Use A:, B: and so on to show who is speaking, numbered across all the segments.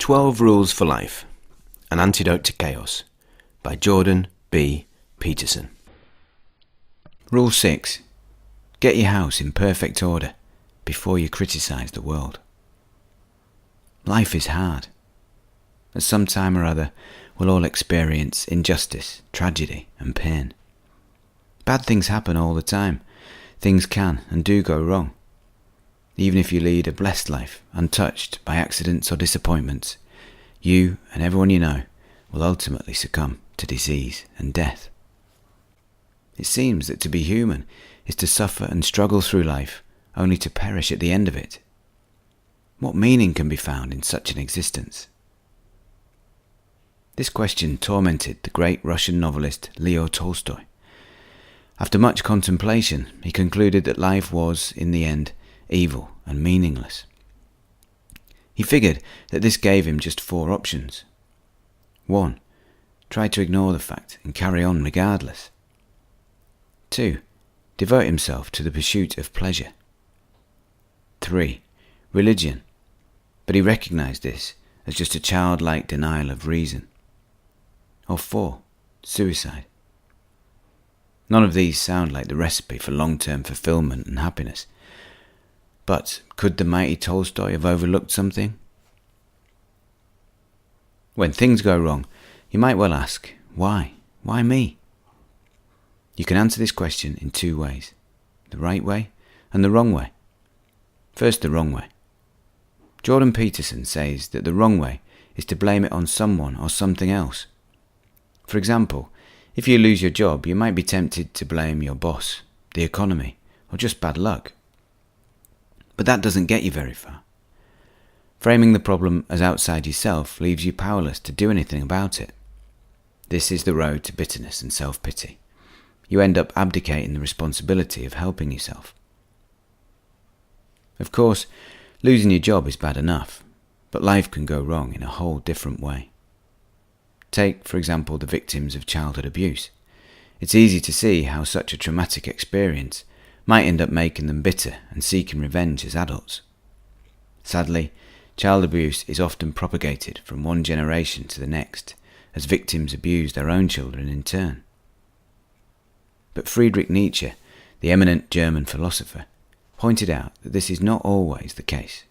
A: 12 Rules for Life, An Antidote to Chaos by Jordan B. Peterson. Rule 6. Get your house in perfect order before you criticise the world. Life is hard. At some time or other, we'll all experience injustice, tragedy and pain. Bad things happen all the time. Things can and do go wrong. Even if you lead a blessed life, untouched by accidents or disappointments, you and everyone you know will ultimately succumb to disease and death. It seems that to be human is to suffer and struggle through life only to perish at the end of it. What meaning can be found in such an existence? This question tormented the great Russian novelist Leo Tolstoy. After much contemplation, he concluded that life was, in the end, evil and meaningless. He figured that this gave him just 4 options. 1. Try to ignore the fact and carry on regardless. 2. Devote himself to the pursuit of pleasure. 3. Religion, but he recognized this as just a childlike denial of reason. Or 4. Suicide. None of these sound like the recipe for long-term fulfillment and happiness. But could the mighty Tolstoy have overlooked something? When things go wrong, you might well ask, why? Why me? You can answer this question in 2 ways, the right way and the wrong way. First, the wrong way. Jordan Peterson says that the wrong way is to blame it on someone or something else. For example, if you lose your job, you might be tempted to blame your boss, the economy, or just bad luck. But that doesn't get you very far. Framing the problem as outside yourself leaves you powerless to do anything about it. This is the road to bitterness and self-pity. You end up abdicating the responsibility of helping yourself. Of course, losing your job is bad enough, but life can go wrong in a whole different way. Take, for example, the victims of childhood abuse. It's easy to see how such a traumatic experience might end up making them bitter and seeking revenge as adults. Sadly, child abuse is often propagated from one generation to the next, as victims abuse their own children in turn. But Friedrich Nietzsche, the eminent German philosopher, pointed out that this is not always the case.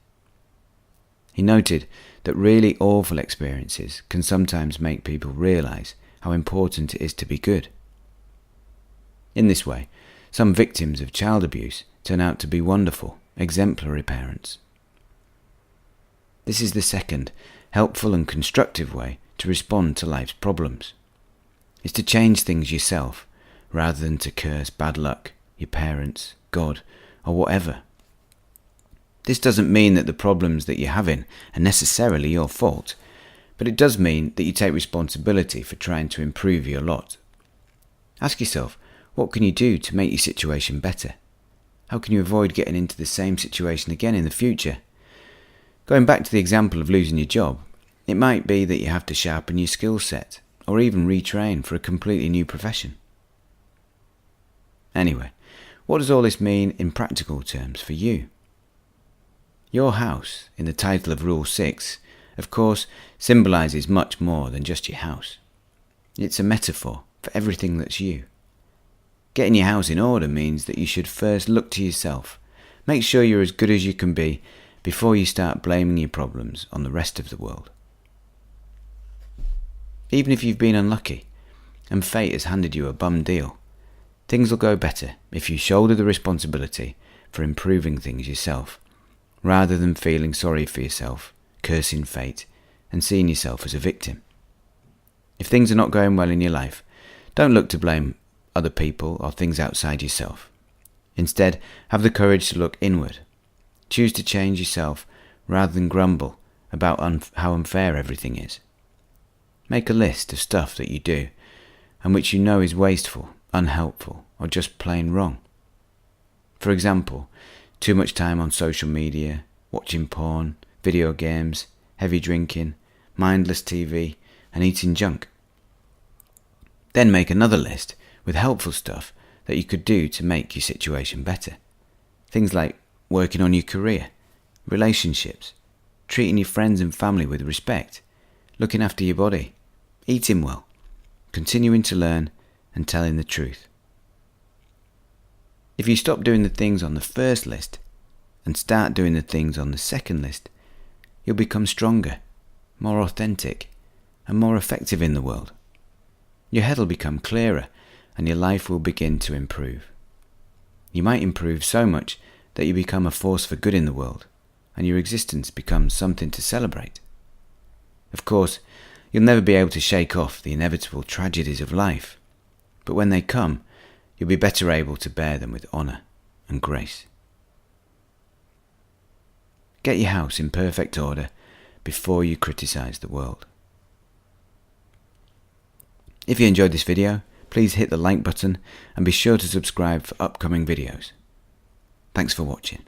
A: He noted that really awful experiences can sometimes make people realize how important it is to be good. In this way, some victims of child abuse turn out to be wonderful, exemplary parents. This is the second, helpful and constructive way to respond to life's problems. It's to change things yourself, rather than to curse bad luck, your parents, God, or whatever. This doesn't mean that the problems that you're having are necessarily your fault, but it does mean that you take responsibility for trying to improve your lot. Ask yourself, what can you do to make your situation better? How can you avoid getting into the same situation again in the future? Going back to the example of losing your job, it might be that you have to sharpen your skill set, or even retrain for a completely new profession. Anyway, what does all this mean in practical terms for you? Your house, in the title of Rule 6, of course, symbolises much more than just your house. It's a metaphor for everything that's you. Getting your house in order means that you should first look to yourself. Make sure you're as good as you can be before you start blaming your problems on the rest of the world. Even if you've been unlucky and fate has handed you a bum deal, things will go better if you shoulder the responsibility for improving things yourself, rather than feeling sorry for yourself, cursing fate, and seeing yourself as a victim. If things are not going well in your life, don't look to blame other people or things outside yourself. Instead, have the courage to look inward. Choose to change yourself rather than grumble about how unfair everything is. Make a list of stuff that you do and which you know is wasteful, unhelpful, or just plain wrong. For example, too much time on social media, watching porn, video games, heavy drinking, mindless TV, and eating junk. Then make another list with helpful stuff that you could do to make your situation better. Things like working on your career, relationships, treating your friends and family with respect, looking after your body, eating well, continuing to learn and telling the truth. If you stop doing the things on the first list and start doing the things on the second list, you'll become stronger, more authentic, and more effective in the world. Your head will become clearer and your life will begin to improve. You might improve so much that you become a force for good in the world and your existence becomes something to celebrate. Of course, you'll never be able to shake off the inevitable tragedies of life, but when they come, you'll be better able to bear them with honour and grace. Get your house in perfect order before you criticise the world. If you enjoyed this video, please hit the like button and be sure to subscribe for upcoming videos. Thanks for watching.